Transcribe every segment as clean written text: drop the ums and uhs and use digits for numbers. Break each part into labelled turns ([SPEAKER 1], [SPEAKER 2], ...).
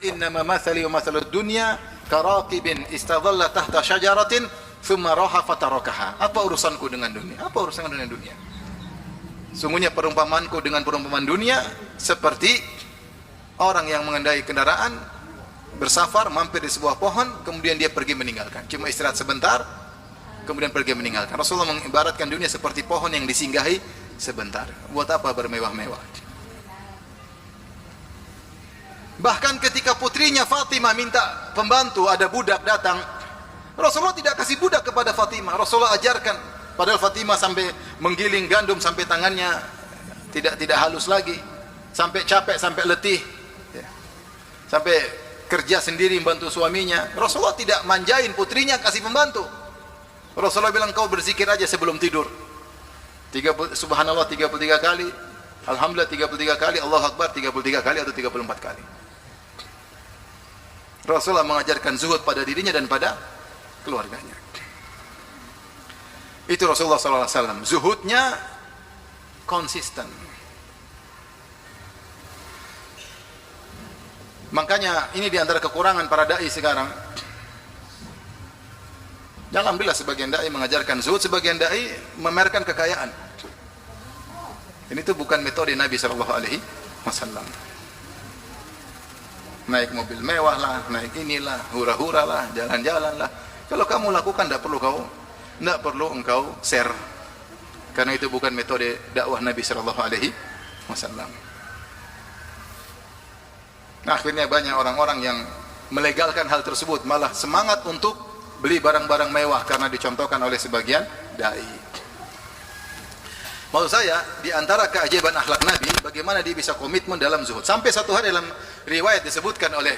[SPEAKER 1] Innama mathali wa mathalud dunya karaqibin istadhalla tahta syajaratin thumma raha fatarakaha. Apa urusanku dengan dunia? Apa urusanku dengan dunia? Sungguhnya perumpamanku dengan perumpamaan dunia seperti orang yang mengendai kendaraan, bersafar, mampir di sebuah pohon, kemudian dia pergi meninggalkan. Cuma istirahat sebentar, kemudian pergi meninggalkan. Rasulullah mengibaratkan dunia seperti pohon yang disinggahi sebentar. Buat apa bermewah-mewah? Bahkan ketika putrinya Fatimah minta pembantu, ada budak datang, Rasulullah tidak kasih budak kepada Fatimah. Rasulullah ajarkan, padahal Fatimah sampai menggiling gandum sampai tangannya tidak halus lagi, sampai capek, sampai letih, sampai kerja sendiri membantu suaminya. Rasulullah tidak manjain putrinya kasih pembantu. Rasulullah bilang, kau berzikir aja sebelum tidur. Subhanallah 33 kali, Alhamdulillah 33 kali, Allahu Akbar 33 kali atau 34 kali. Rasulullah mengajarkan zuhud pada dirinya dan pada keluarganya. Itu Rasulullah SAW. Zuhudnya konsisten. Makanya ini diantara kekurangan para dai sekarang. Alhamdulillah sebagian dai mengajarkan zuhud, sebagian dai memamerkan kekayaan. Ini tuh bukan metode Nabi SAW. Naik mobil mewah lah, naik inilah, hura-hura lah, jalan-jalan lah. Kalau kamu lakukan, tidak perlu engkau share, karena itu bukan metode dakwah Nabi SAW. Nah, akhirnya banyak orang-orang yang melegalkan hal tersebut, malah semangat untuk beli barang-barang mewah karena dicontohkan oleh sebagian dai. Maksud saya, di antara keajaiban akhlak Nabi, bagaimana dia bisa komitmen dalam zuhud. Sampai satu hari dalam riwayat disebutkan oleh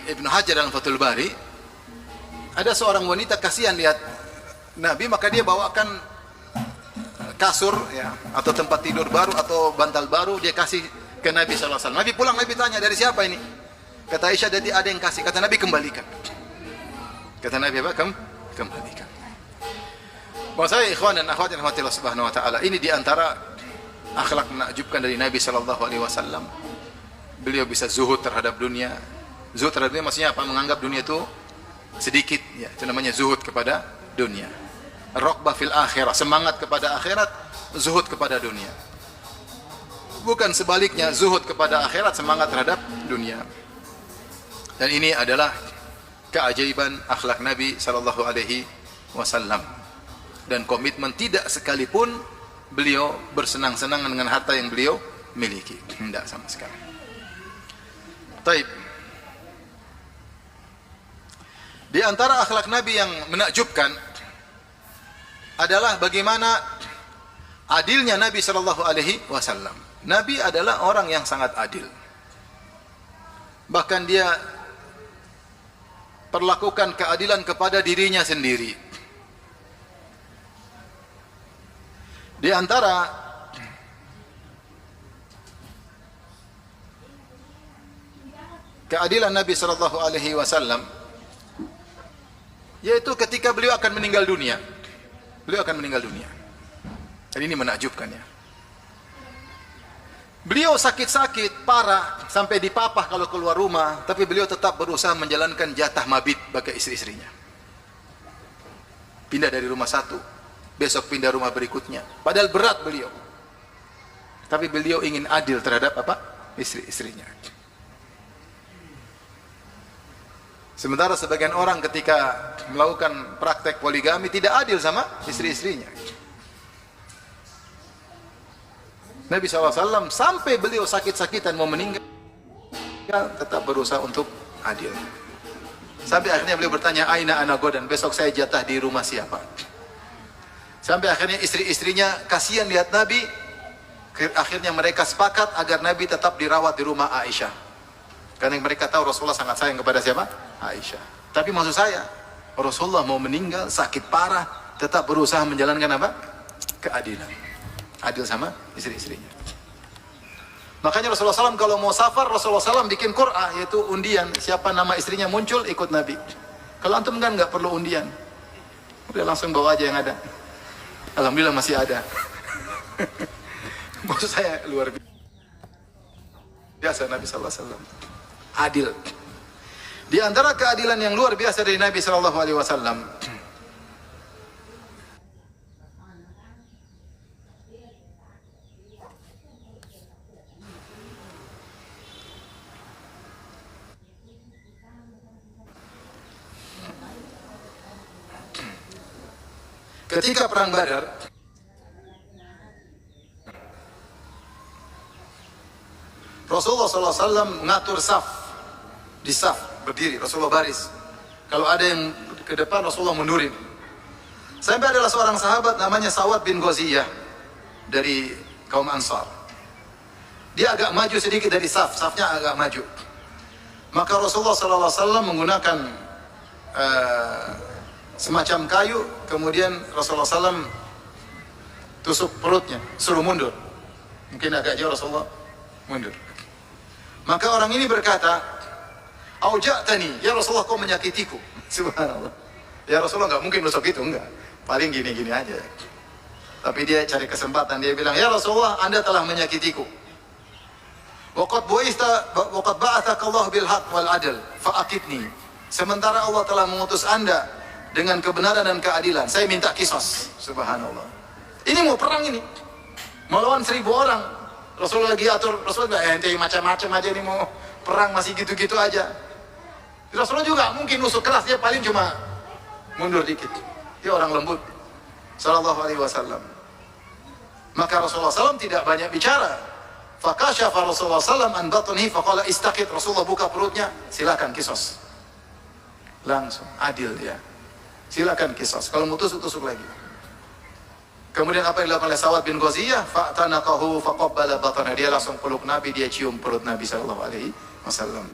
[SPEAKER 1] Ibnu Hajar dalam Fathul Bari, ada seorang wanita kasihan lihat Nabi, maka dia bawakan kasur ya, atau tempat tidur baru atau bantal baru, dia kasih ke Nabi SAW. Nabi pulang, Nabi tanya, dari siapa ini? Kata Aisyah, jadi ada yang kasih. Kata Nabi, kembalikan. Kata Nabi apa? Kembalikan. Bahwa saya ikhwan dan akhwat yang rahmatillah subhanahu wa ta'ala, ini diantara akhlak menakjubkan dari Nabi SAW. Beliau bisa zuhud terhadap dunia. Zuhud terhadap dunia maksudnya apa? Menganggap dunia itu sedikit, ya, itu namanya zuhud kepada dunia. Raqbah fil akhirah, semangat kepada akhirat, zuhud kepada dunia. Bukan sebaliknya, zuhud kepada akhirat, semangat terhadap dunia. Dan ini adalah keajaiban akhlak Nabi SAW. Dan komitmen, tidak sekalipun beliau bersenang-senang dengan harta yang beliau miliki, tidak sama sekali. Taib. Di antara akhlak Nabi yang menakjubkan adalah bagaimana adilnya Nabi SAW. Nabi adalah orang yang sangat adil. Bahkan dia perlakukan keadilan kepada dirinya sendiri. Di antara keadilan Nabi SAW, yaitu ketika beliau akan meninggal dunia. Beliau akan meninggal dunia. Dan ini menakjubkan ya. Beliau sakit-sakit parah sampai dipapah kalau keluar rumah, tapi beliau tetap berusaha menjalankan jatah mabit bagi istri-istrinya. Pindah dari rumah satu, besok pindah rumah berikutnya. Padahal berat beliau. Tapi beliau ingin adil terhadap apa? Istri-istrinya. Sementara sebagian orang ketika melakukan praktek poligami tidak adil sama istri-istrinya. Nabi SAW sampai beliau sakit-sakitan mau meninggal, tetap berusaha untuk adil. Sampai akhirnya beliau bertanya, aina ana godan, besok saya jatah di rumah siapa? Sampai akhirnya istri-istrinya kasihan lihat Nabi. Akhirnya mereka sepakat agar Nabi tetap dirawat di rumah Aisyah. Karena mereka tahu Rasulullah sangat sayang kepada siapa? Aisyah. Tapi maksud saya, Rasulullah mau meninggal, sakit parah, tetap berusaha menjalankan apa? Keadilan. Adil sama istri-istrinya. Makanya Rasulullah SAW kalau mau safar, Rasulullah SAW bikin qur'ah, yaitu undian. Siapa nama istrinya muncul, ikut Nabi. Kalau antum kan nggak perlu undian. Udah langsung bawa aja yang ada. Alhamdulillah masih ada. Maksud saya luar biasa. biasa Nabi sallallahu alaihi wasallam. Adil. Di antara keadilan yang luar biasa dari Nabi sallallahu alaihi wasallam, ketika perang Badar, Rasulullah SAW mengatur saf, di saf berdiri, Rasulullah baris. Kalau ada yang ke depan, Rasulullah mundurin. Sampai adalah seorang sahabat namanya Sawad bin Ghaziyah dari kaum Ansar. Dia agak maju sedikit dari saf, safnya agak maju. Maka Rasulullah SAW menggunakan semacam kayu, kemudian Rasulullah SAW tusuk perutnya, suruh mundur. Mungkin agak jauh, Rasulullah mundur. Maka orang ini berkata, "Auja'tani, ya Rasulullah, kau menyakitiku." Subhanallah. Ya Rasulullah, nggak mungkin nusuk itu, enggak. Paling gini-gini aja. Tapi dia cari kesempatan, dia bilang, "Ya Rasulullah, Anda telah menyakitiku. Waqad ba'athaka Allah bil haqq wal adl, fa'aqidni." Sementara Allah telah mengutus Anda dengan kebenaran dan keadilan, saya minta kisos. Subhanallah. Ini mau perang ini, melawan 1000 orang. Rasulullah lagi atur, Rasulullah ente macam-macam aja, ini mau perang masih gitu-gitu aja. Rasulullah juga mungkin nusuk keras, dia paling cuma mundur dikit. Dia orang lembut, sallallahu alaihi wasallam. Maka Rasulullah SAW tidak banyak bicara. Fakashafa Rasulullah SAW an batnihi faqala istaqit. Rasulullah buka perutnya, silakan kisos. Langsung adil dia. Silakan kisos. Kalau mau tusuk lagi. Kemudian apa yang dilakukan oleh Sawad bin Ghaziyah? Fa'tanaqahu faqabbala batana. Dia langsung peluk Nabi, dia cium perut Nabi sallallahu alaihi wasallam.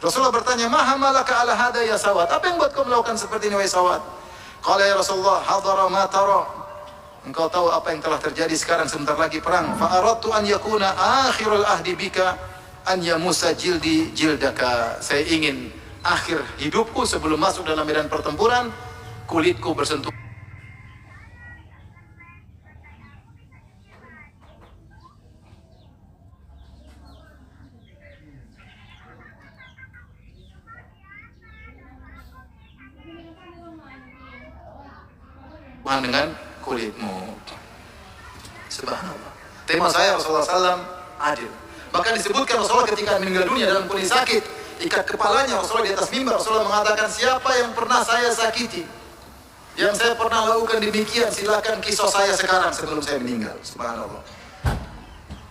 [SPEAKER 1] Rasulullah bertanya, "Ma hamalaka ala hada ya Sawad?" Apa yang buat kau melakukan seperti ini wahai Sawad? Qala ya Rasulullah, hadara ma tara. Engkau tahu apa yang telah terjadi sekarang, sebentar lagi perang. Fa aradtu an yakuna akhirul ahdi bika an yamusa jildi jildaka. Saya ingin akhir hidupku sebelum masuk dalam medan pertempuran, kulitku bersentuh dengan kulitmu. Subhanallah. Tema saya Rasulullah SAW adil. Bahkan disebutkan Rasulullah ketika meninggal dunia dalam kondisi sakit, ikat kepalanya Rasulullah di atas mimbar. Rasulullah mengatakan, "Siapa yang pernah saya sakiti, yang saya pernah lakukan demikian, silakan kisos saya sekarang sebelum saya meninggal." Subhanallah.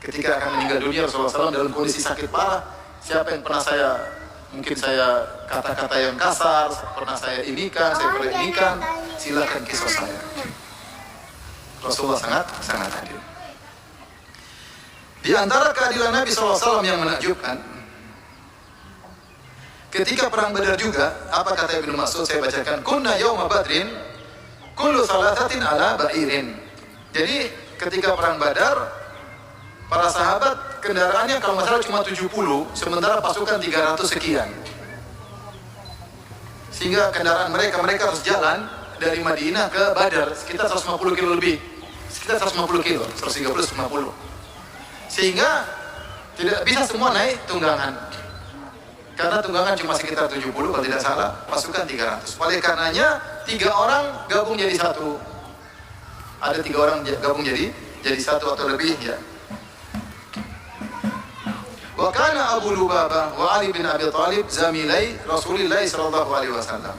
[SPEAKER 1] Ketika akan meninggal dunia Rasulullah SAW dalam kondisi sakit parah, siapa yang pernah mungkin saya kata-kata yang kasar, pernah saya inikan, silakan kisos saya. Rasulullah sangat adil. Di antara keadilan Nabi SAW yang menakjubkan, ketika perang Badar juga, apa kata Ibnu Mas'ud, saya bacakan, "Kunna yawma badrin kullu thalathatin ala ba'irin." Jadi ketika perang Badar, para sahabat kendaraannya kalau nggak salah cuma 70, sementara pasukan 300 sekian. Sehingga kendaraan mereka harus jalan dari Madinah ke Badar sekitar 150 kilo lebih. Sekitar 150 kilo, 130, 150. Sehingga tidak bisa semua naik tunggangan. Karena tunggangan cuma sekitar 70 kalau tidak salah, pasukan 300. Oleh karenanya 3 orang gabung jadi satu. Ada 3 orang gabung jadi satu atau lebih ya. Wa kana Abu Lubabah wa Ali bin Abi Thalib zamilai Rasulullah sallallahu alaihi wasallam.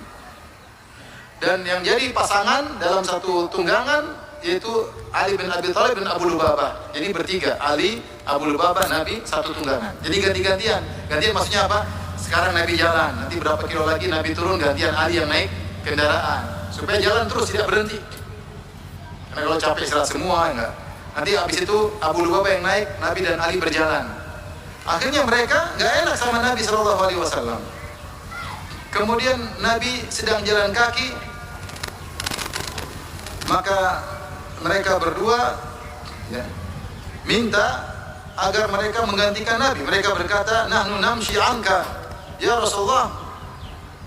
[SPEAKER 1] Dan yang jadi pasangan dalam satu tunggangan yaitu Ali bin Abi Thalib dan Abu Lubabah. Jadi bertiga, Ali, Abu Lubabah, Nabi satu tunggangan. Jadi ganti-gantian. Gantian maksudnya apa? Sekarang Nabi jalan, nanti berapa kilo lagi Nabi turun, gantian Ali yang naik kendaraan. Supaya jalan terus tidak berhenti. Karena kalau capek istirahat semua enggak. Nanti habis itu Abu Lubabah yang naik, Nabi dan Ali berjalan. Akhirnya mereka nggak enak sama Nabi Shallallahu Alaihi Wasallam. Kemudian Nabi sedang jalan kaki, maka mereka berdua ya, minta agar mereka menggantikan Nabi. Mereka berkata, "Nahnu namshi anka, ya Rasulullah.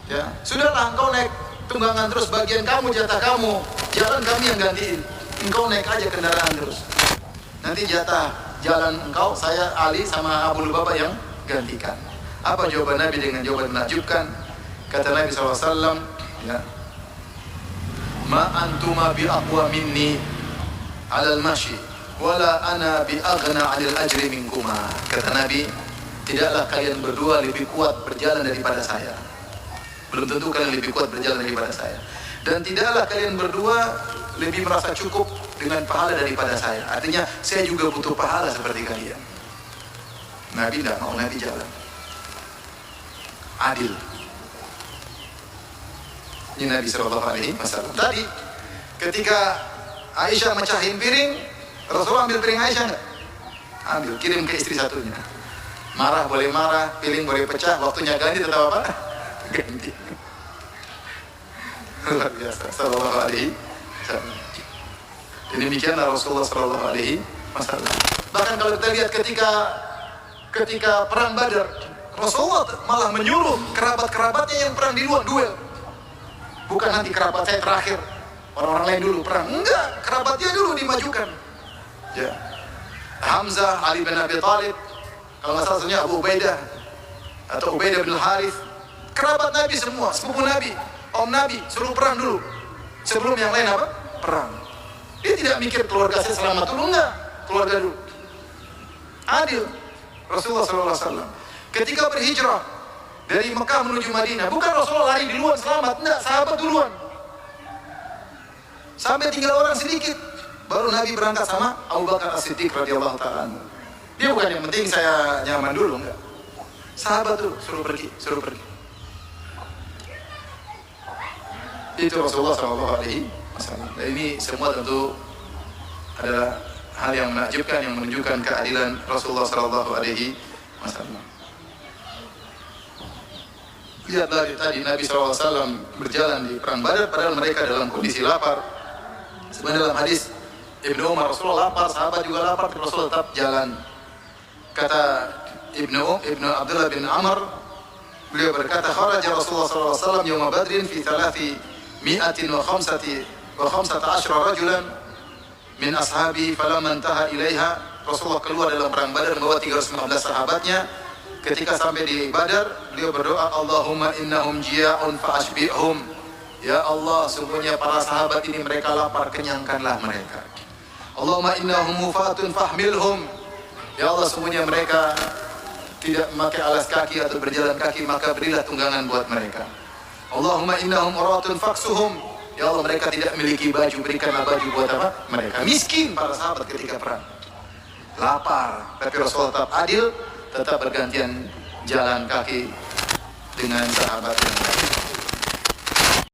[SPEAKER 1] Ya, sudahlah engkau naik tunggangan terus, bagian kamu, jatah kamu, jalan kami yang gantiin. Engkau naik aja kendaraan terus. Nanti jatah jalan engkau, saya Ali sama Abu Lubabah yang gantikan. Apa jawaban Nabi dengan jawaban menakjubkan? Kata Nabi SAW, ya, ma antuma bi aqwa minni alal mashi wala ana bi aghna 'anil ajri minkuma. Kata Nabi, tidaklah kalian berdua lebih kuat berjalan daripada saya. Belum tentu kalian lebih kuat berjalan daripada saya. Dan tidaklah kalian berdua lebih merasa cukup dengan pahala daripada saya. Artinya saya juga butuh pahala seperti kalian. Nabi tidak mau, Nabi jalan adil. Ini Nabi SAW. Tadi ketika Aisyah mecahin piring, Rasulullah ambil piring Aisyah enggak? Ambil, kirim ke istri satunya. Marah boleh marah, piring boleh pecah, waktunya ganti tetap apa? Ganti. Luar biasa. Sallallahu alaihi wasallam. Demikianlah Rasulullah sallallahu alaihi wasallam. Bahkan kalau kita lihat ketika perang Badar, Rasulullah malah menyuruh kerabat-kerabatnya yang perang di luar duel. Bukan nanti kerabat saya terakhir, orang-orang lain dulu perang. Enggak, kerabatnya dulu dimajukan. Ya. Hamzah, Ali bin Abi Thalib, kalau nggak salah satunya Abu Ubaidah atau Ubaidah bin Harith, kerabat Nabi semua, sepupu Nabi, om Nabi, suruh perang dulu. Sebelum yang lain apa? Perang. Dia tidak mikir keluarga saya selamat dulu, enggak, keluarga dulu. Adil. Rasulullah SAW ketika berhijrah dari Mekah menuju Madinah, bukan Rasulullah lari duluan selamat, enggak, sahabat duluan. Sampai tinggal orang sedikit, baru Nabi berangkat sama Abu Bakar As-Siddiq radhiyallahu ta'ala. Dia bukan yang penting saya nyaman dulu, enggak. Sahabat dulu, suruh pergi. Itu Rasulullah SAW. Dan ini semua tentu adalah hal yang menakjubkan, yang menunjukkan keadilan Rasulullah SAW. Lihatlah tadi Nabi SAW berjalan di perang Badar padahal mereka dalam kondisi lapar. Sebenarnya dalam hadis Ibnu Umar, Rasulullah lapar, sahabat juga lapar, Rasulullah tetap jalan. Kata Ibnu Abdullah bin Amr, beliau berkata, kharaja Rasulullah SAW yawma Badrin fi 315 rajulan min ashabi falamma intaha ilaiha. Rasulullah keluar dalam perang Badar membawa 315 sahabatnya. Ketika sampai di Badar, beliau berdoa, Allahumma innahum jia'un fa'ashbihum. Ya Allah, sungguhnya para sahabat ini mereka lapar, kenyangkanlah mereka. Allahumma innahum mufatun fahmilhum. Ya Allah, sungguhnya mereka tidak memakai alas kaki atau berjalan kaki, maka berilah tunggangan buat mereka. Allahumma innahum uratun faksuhum. Ya Allah, mereka tidak memiliki baju, berikanlah baju buat apa? Mereka miskin para sahabat ketika perang. Lapar, tapi Rasulullah tetap adil, tetap bergantian jalan kaki dengan sahabat yang lain.